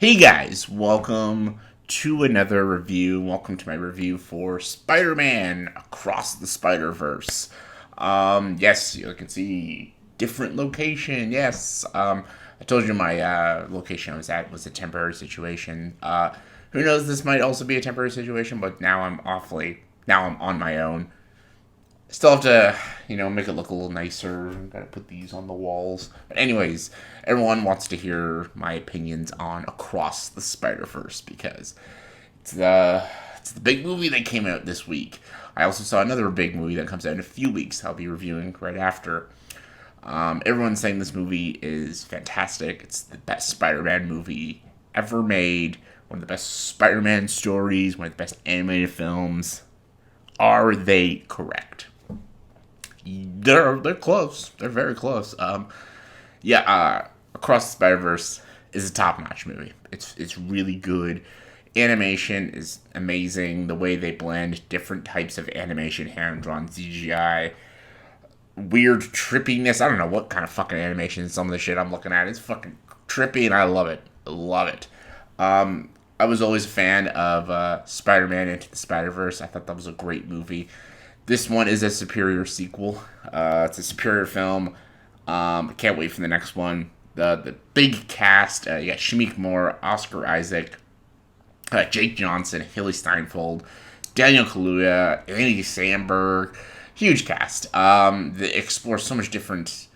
Hey guys, welcome to another review. Welcome to my review for Spider-Man Across the Spider-Verse. Yes, you can see different location. Yes, I told you my location I was at was a temporary situation. Who knows? This might also be a temporary situation, but now I'm on my own. Still have to, make it look a little nicer. Gotta put these on the walls. But anyways, everyone wants to hear my opinions on Across the Spider-Verse because it's the big movie that came out this week. I also saw another big movie that comes out in a few weeks. I'll be reviewing right after. Everyone's saying this movie is fantastic. It's the best Spider-Man movie ever made. One of the best Spider-Man stories. One of the best animated films. Are they correct? They're close. They're very close. Across the Spider Verse is a top notch movie. It's really good. Animation is amazing. The way they blend different types of animation, hand drawn CGI, weird trippiness. I don't know what kind of fucking animation some of the shit I'm looking at. It's fucking trippy, and I love it. Love it. I was always a fan of Spider-Man Into the Spider-Verse. I thought that was a great movie. This one is a superior sequel. It's a superior film. I can't wait for the next one. The big cast. You got Shamik Moore, Oscar Isaac, Jake Johnson, Haley Steinfeld, Daniel Kaluuya, Andy Samberg. Huge cast. They explore so much different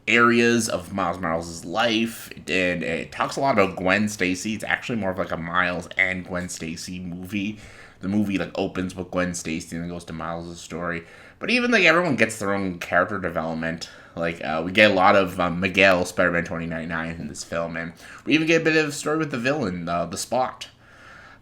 areas of Miles Morales' life, and it talks a lot about Gwen Stacy. It's actually more of like a Miles and Gwen Stacy movie. The movie like opens with Gwen Stacy and then goes to Miles' story. But even like everyone gets their own character development. Like we get a lot of Miguel, Spider-Man 2099 in this film, and we even get a bit of a story with the villain, the Spot.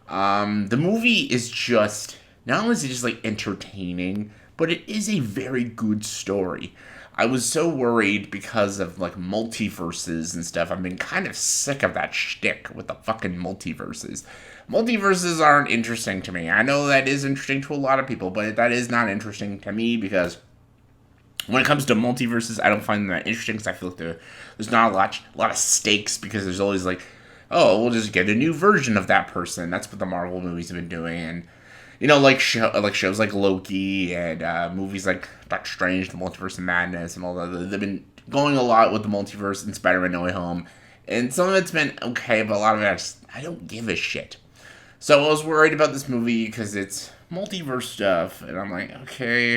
The movie is just not only is it just like entertaining, but it is a very good story. I was so worried because of like multiverses and stuff. I've been kind of sick of that shtick with the fucking multiverses. Multiverses aren't interesting to me. I know that is interesting to a lot of people, but that is not interesting to me because when it comes to multiverses, I don't find them that interesting because I feel like there's not a lot of stakes because there's always like, oh, we'll just get a new version of that person. That's what the Marvel movies have been doing, and like shows like Loki and movies like Doctor Strange, The Multiverse of Madness, and all that. They've been going a lot with the multiverse and Spider-Man No Way Home, and some of it's been okay, but a lot of it I don't give a shit. So I was worried about this movie because it's multiverse stuff, and I'm like, okay,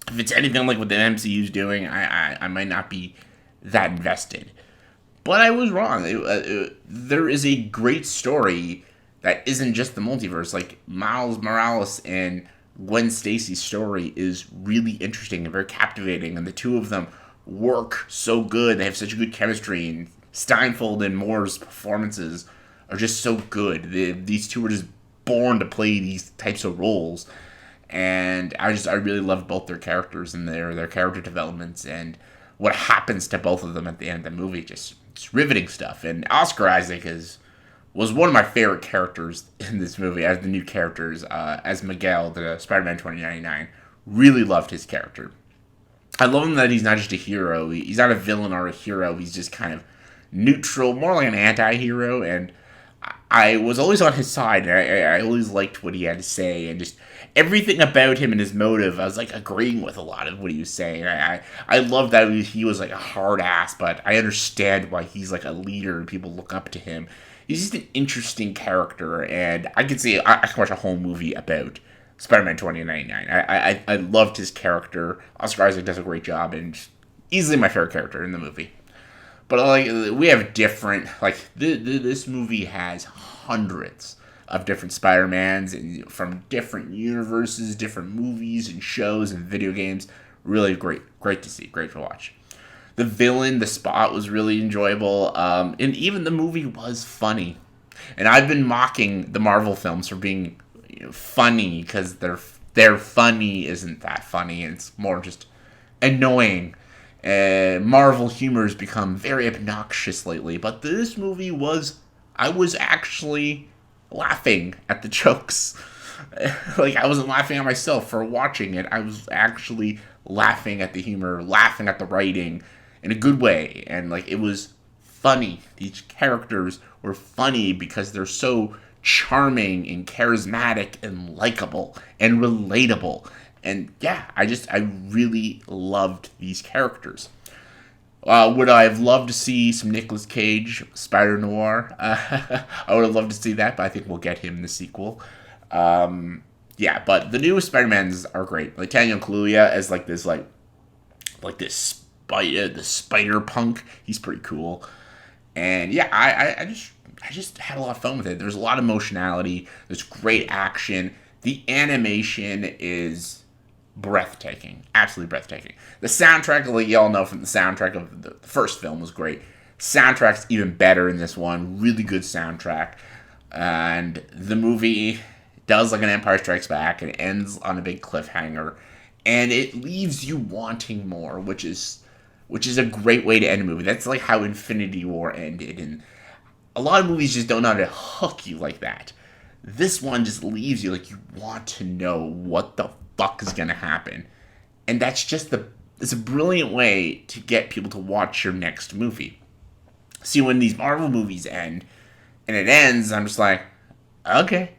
if it's anything like what the MCU's doing, I might not be that invested. But I was wrong. There is a great story that isn't just the multiverse. Like Miles Morales and Gwen Stacy's story is really interesting and very captivating, and the two of them work so good. They have such good chemistry, and Steinfeld and Moore's performances are just so good. These two were just born to play these types of roles, and I really love both their characters and their character developments and what happens to both of them at the end of the movie. Just it's riveting stuff. And Oscar Isaac was one of my favorite characters in this movie as the new characters, as Miguel, the Spider-Man 2099. Really loved his character. I love him that he's not just a hero. He's not a villain or a hero. He's just kind of neutral, more like an anti-hero. And I was always on his side. I always liked what he had to say. And just everything about him and his motive, I was like agreeing with a lot of what he was saying. I love that he was like a hard ass, but I understand why he's like a leader and people look up to him. He's just an interesting character, and I could see I can watch a whole movie about Spider-Man 2099. I loved his character. Oscar Isaac does a great job, and easily my favorite character in the movie. But like we have different this movie has hundreds of different Spider-Mans and from different universes, different movies and shows and video games. Really great to see, great to watch. The villain, the Spot, was really enjoyable, and even the movie was funny. And I've been mocking the Marvel films for being funny because their funny isn't that funny. It's more just annoying. Marvel humor has become very obnoxious lately, but this movie I was actually laughing at the jokes. Like, I wasn't laughing at myself for watching it. I was actually laughing at the humor, laughing at the writing in a good way. And, like, it was funny. These characters were funny because they're so charming and charismatic and likable and relatable. And yeah, I really loved these characters. Would I have loved to see some Nicolas Cage Spider Noir? I would have loved to see that, but I think we'll get him in the sequel. Yeah, but the newest Spider-Mans are great. Like Daniel Kaluuya as like this spider, the spider punk. He's pretty cool. And yeah, I just had a lot of fun with it. There's a lot of emotionality. There's great action. The animation is breathtaking, absolutely breathtaking. The soundtrack, like y'all know from the soundtrack of the first film, was great. Soundtrack's even better in this one. Really good soundtrack, and the movie does like an Empire Strikes Back and ends on a big cliffhanger, and it leaves you wanting more, which is a great way to end a movie. That's like how Infinity War ended, and a lot of movies just don't know how to hook you like that. This one just leaves you like you want to know what the fuck is gonna happen, and it's a brilliant way to get people to watch your next movie. See, when these Marvel movies end, and it ends, I'm just like, okay,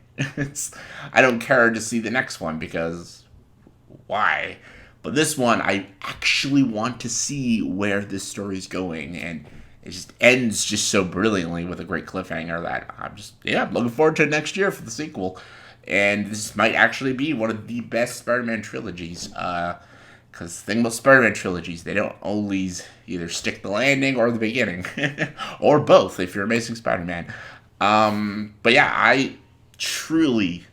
I don't care to see the next one because why? But this one, I actually want to see where this story's going, and it just ends just so brilliantly with a great cliffhanger that I'm looking forward to next year for the sequel. And this might actually be one of the best Spider-Man trilogies. Because the thing about Spider-Man trilogies, they don't always either stick the landing or the beginning. Or both, if you're Amazing Spider-Man. But yeah, I truly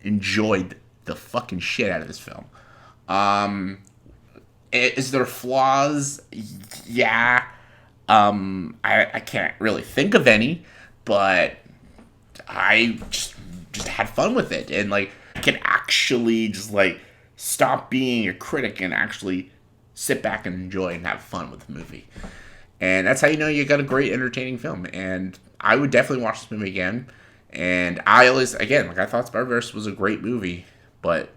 enjoyed the fucking shit out of this film. Is there flaws? Yeah. I can't really think of any, but I just had fun with it, and like I can actually just like stop being a critic and actually sit back and enjoy and have fun with the movie. And that's how you know you got a great entertaining film. And I would definitely watch this movie again. And I always, again, like I thought Spider-Verse was a great movie, but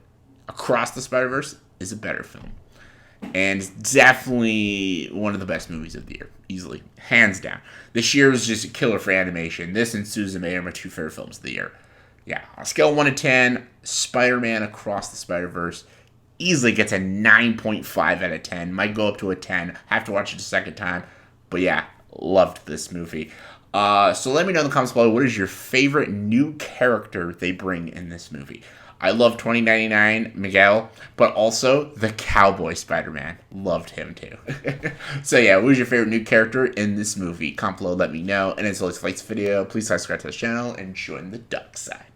Across the Spider-Verse is a better film. And it's definitely one of the best movies of the year. Easily. Hands down. This year was just a killer for animation. This and Suzume are my two favorite films of the year. Yeah. On a scale of 1 to 10, Spider-Man Across the Spider-Verse easily gets a 9.5 out of 10. Might go up to a 10. Have to watch it a second time. But yeah, loved this movie. So let me know in the comments below, what is your favorite new character they bring in this movie? I love 2099 Miguel, but also the Cowboy Spider-Man. Loved him too. So yeah, what was your favorite new character in this movie? Comment below, let me know. And as always, if you like this video, please subscribe to the channel and join the dark side.